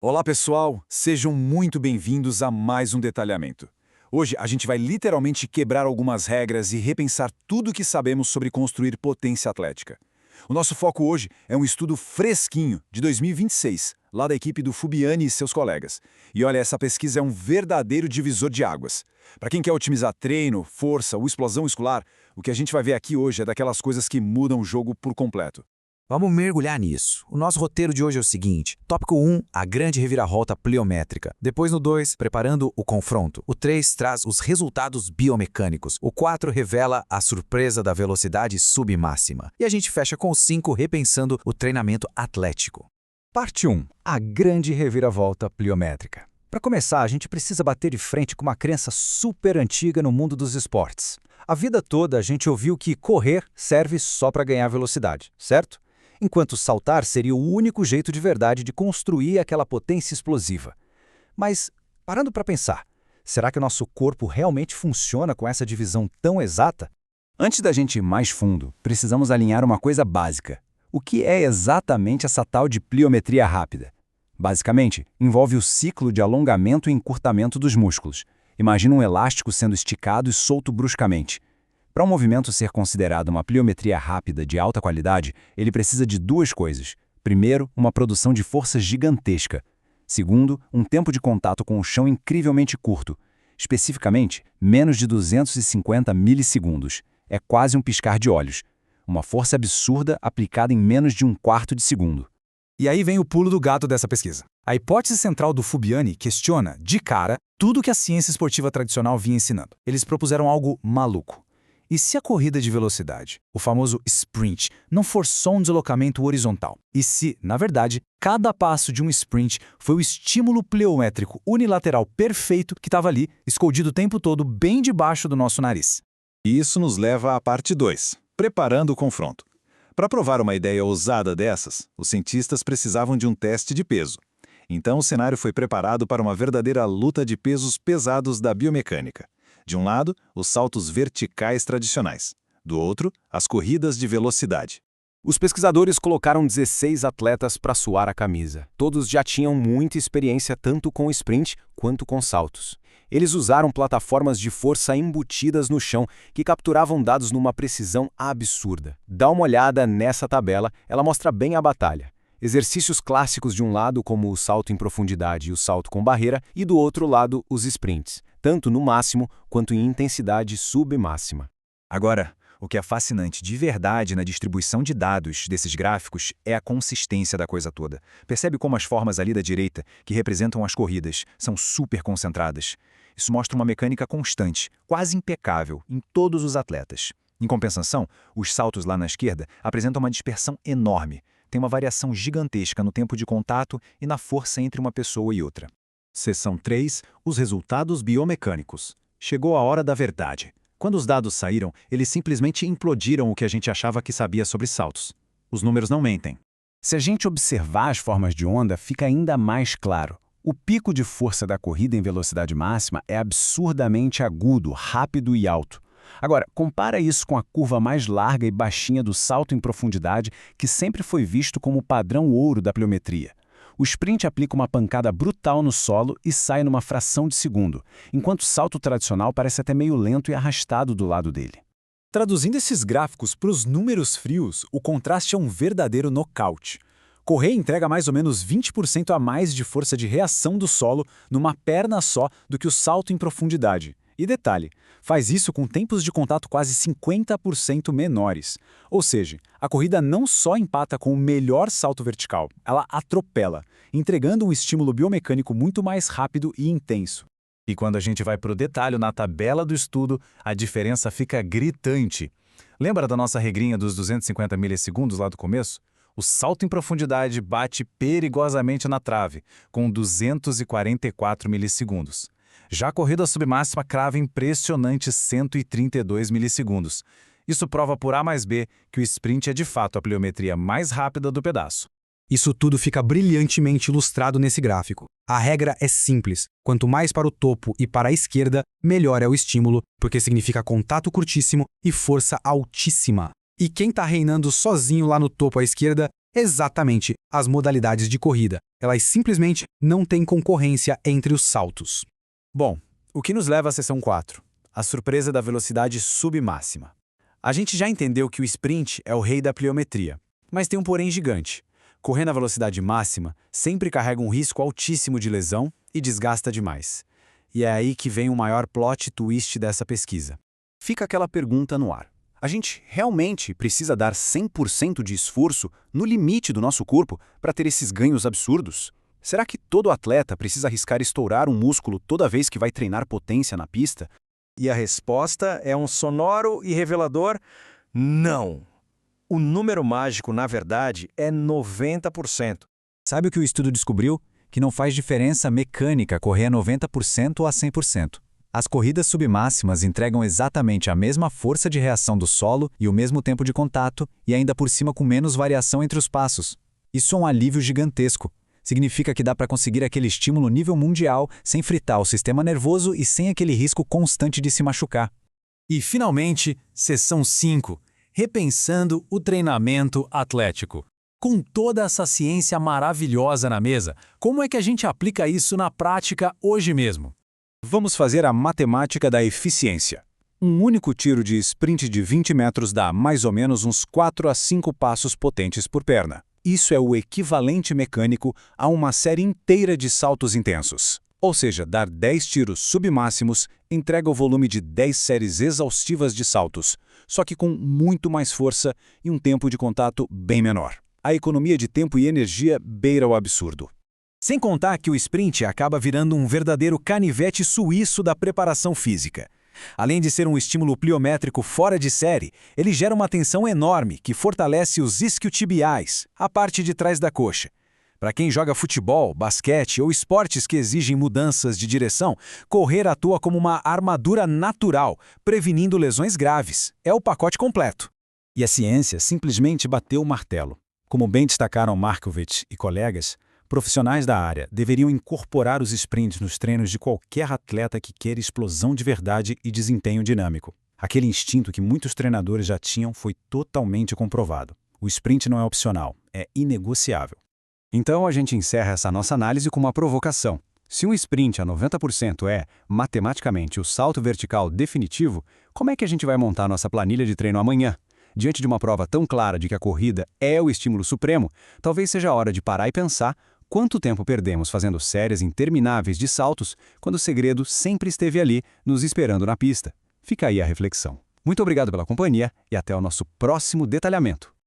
Olá pessoal, sejam muito bem-vindos a mais um detalhamento. Hoje a gente vai literalmente quebrar algumas regras e repensar tudo o que sabemos sobre construir potência atlética. O nosso foco hoje é um estudo fresquinho, de 2026, lá da equipe do Fubiani e seus colegas. E olha, essa pesquisa é um verdadeiro divisor de águas. Para quem quer otimizar treino, força ou explosão muscular, o que a gente vai ver aqui hoje é daquelas coisas que mudam o jogo por completo. Vamos mergulhar nisso. O nosso roteiro de hoje é o seguinte. Tópico 1, a grande reviravolta pliométrica. Depois no 2, preparando o confronto. O 3 traz os resultados biomecânicos. O 4 revela a surpresa da velocidade submáxima. E a gente fecha com o 5, repensando o treinamento atlético. Parte 1, a grande reviravolta pliométrica. Para começar, a gente precisa bater de frente com uma crença super antiga no mundo dos esportes. A vida toda a gente ouviu que correr serve só para ganhar velocidade, certo? Enquanto saltar seria o único jeito de verdade de construir aquela potência explosiva. Mas, parando para pensar, será que o nosso corpo realmente funciona com essa divisão tão exata? Antes da gente ir mais fundo, precisamos alinhar uma coisa básica. O que é exatamente essa tal de pliometria rápida? Basicamente, envolve o ciclo de alongamento e encurtamento dos músculos. Imagina um elástico sendo esticado e solto bruscamente. Para um movimento ser considerado uma pliometria rápida de alta qualidade, ele precisa de duas coisas. Primeiro, uma produção de força gigantesca. Segundo, um tempo de contato com o chão incrivelmente curto. Especificamente, menos de 250 milissegundos. É quase um piscar de olhos. Uma força absurda aplicada em menos de um quarto de segundo. E aí vem o pulo do gato dessa pesquisa. A hipótese central do Fubiani questiona, de cara, tudo que a ciência esportiva tradicional vinha ensinando. Eles propuseram algo maluco. E se a corrida de velocidade, o famoso sprint, não for só um deslocamento horizontal? E se, na verdade, cada passo de um sprint foi o estímulo pliométrico unilateral perfeito que estava ali, escondido o tempo todo bem debaixo do nosso nariz? E isso nos leva à parte 2, preparando o confronto. Para provar uma ideia ousada dessas, os cientistas precisavam de um teste de peso. Então o cenário foi preparado para uma verdadeira luta de pesos pesados da biomecânica. De um lado, os saltos verticais tradicionais. Do outro, as corridas de velocidade. Os pesquisadores colocaram 16 atletas para suar a camisa. Todos já tinham muita experiência tanto com sprint quanto com saltos. Eles usaram plataformas de força embutidas no chão que capturavam dados numa precisão absurda. Dá uma olhada nessa tabela, ela mostra bem a batalha. Exercícios clássicos de um lado, como o salto em profundidade e o salto com barreira, e do outro lado, os sprints, tanto no máximo quanto em intensidade submáxima. Agora, o que é fascinante de verdade na distribuição de dados desses gráficos é a consistência da coisa toda. Percebe como as formas ali da direita, que representam as corridas, são super concentradas? Isso mostra uma mecânica constante, quase impecável, em todos os atletas. Em compensação, os saltos lá na esquerda apresentam uma dispersão enorme. Tem uma variação gigantesca no tempo de contato e na força entre uma pessoa e outra. Seção 3, os resultados biomecânicos. Chegou a hora da verdade. Quando os dados saíram, eles simplesmente implodiram o que a gente achava que sabia sobre saltos. Os números não mentem. Se a gente observar as formas de onda, fica ainda mais claro. O pico de força da corrida em velocidade máxima é absurdamente agudo, rápido e alto. Agora, compara isso com a curva mais larga e baixinha do salto em profundidade, que sempre foi visto como o padrão ouro da pliometria. O sprint aplica uma pancada brutal no solo e sai numa fração de segundo, enquanto o salto tradicional parece até meio lento e arrastado do lado dele. Traduzindo esses gráficos para os números frios, o contraste é um verdadeiro nocaute. Correr entrega mais ou menos 20% a mais de força de reação do solo numa perna só do que o salto em profundidade. E detalhe, faz isso com tempos de contato quase 50% menores. Ou seja, a corrida não só empata com o melhor salto vertical, ela atropela, entregando um estímulo biomecânico muito mais rápido e intenso. E quando a gente vai para o detalhe na tabela do estudo, a diferença fica gritante. Lembra da nossa regrinha dos 250 milissegundos lá do começo? O salto em profundidade bate perigosamente na trave, com 244 milissegundos. Já a corrida submáxima crava impressionantes 132 milissegundos. Isso prova por A mais B que o sprint é de fato a pliometria mais rápida do pedaço. Isso tudo fica brilhantemente ilustrado nesse gráfico. A regra é simples. Quanto mais para o topo e para a esquerda, melhor é o estímulo, porque significa contato curtíssimo e força altíssima. E quem está reinando sozinho lá no topo à esquerda exatamente as modalidades de corrida. Elas simplesmente não têm concorrência entre os saltos. Bom, o que nos leva à seção 4, a surpresa da velocidade submáxima. A gente já entendeu que o sprint é o rei da pliometria, mas tem um porém gigante. Correr na velocidade máxima sempre carrega um risco altíssimo de lesão e desgasta demais. E é aí que vem o maior plot twist dessa pesquisa. Fica aquela pergunta no ar. A gente realmente precisa dar 100% de esforço no limite do nosso corpo para ter esses ganhos absurdos? Será que todo atleta precisa arriscar estourar um músculo toda vez que vai treinar potência na pista? E a resposta é um sonoro e revelador não. O número mágico, na verdade, é 90%. Sabe o que o estudo descobriu? Que não faz diferença mecânica correr a 90% ou a 100%. As corridas submáximas entregam exatamente a mesma força de reação do solo e o mesmo tempo de contato, e ainda por cima com menos variação entre os passos. Isso é um alívio gigantesco. Significa que dá para conseguir aquele estímulo nível mundial sem fritar o sistema nervoso e sem aquele risco constante de se machucar. E, finalmente, seção 5. Repensando o treinamento atlético. Com toda essa ciência maravilhosa na mesa, como é que a gente aplica isso na prática hoje mesmo? Vamos fazer a matemática da eficiência. Um único tiro de sprint de 20 metros dá mais ou menos uns 4 a 5 passos potentes por perna. Isso é o equivalente mecânico a uma série inteira de saltos intensos. Ou seja, dar 10 tiros submáximos entrega o volume de 10 séries exaustivas de saltos, só que com muito mais força e um tempo de contato bem menor. A economia de tempo e energia beira o absurdo. Sem contar que o sprint acaba virando um verdadeiro canivete suíço da preparação física. Além de ser um estímulo pliométrico fora de série, ele gera uma tensão enorme que fortalece os isquiotibiais, a parte de trás da coxa. Para quem joga futebol, basquete ou esportes que exigem mudanças de direção, correr atua como uma armadura natural, prevenindo lesões graves. É o pacote completo. E a ciência simplesmente bateu o martelo. Como bem destacaram Markovic e colegas, profissionais da área deveriam incorporar os sprints nos treinos de qualquer atleta que queira explosão de verdade e desempenho dinâmico. Aquele instinto que muitos treinadores já tinham foi totalmente comprovado. O sprint não é opcional, é inegociável. Então a gente encerra essa nossa análise com uma provocação. Se um sprint a 90% é, matematicamente, o salto vertical definitivo, como é que a gente vai montar nossa planilha de treino amanhã? Diante de uma prova tão clara de que a corrida é o estímulo supremo, talvez seja a hora de parar e pensar quanto tempo perdemos fazendo séries intermináveis de saltos quando o segredo sempre esteve ali, nos esperando na pista. Fica aí a reflexão. Muito obrigado pela companhia e até o nosso próximo detalhamento.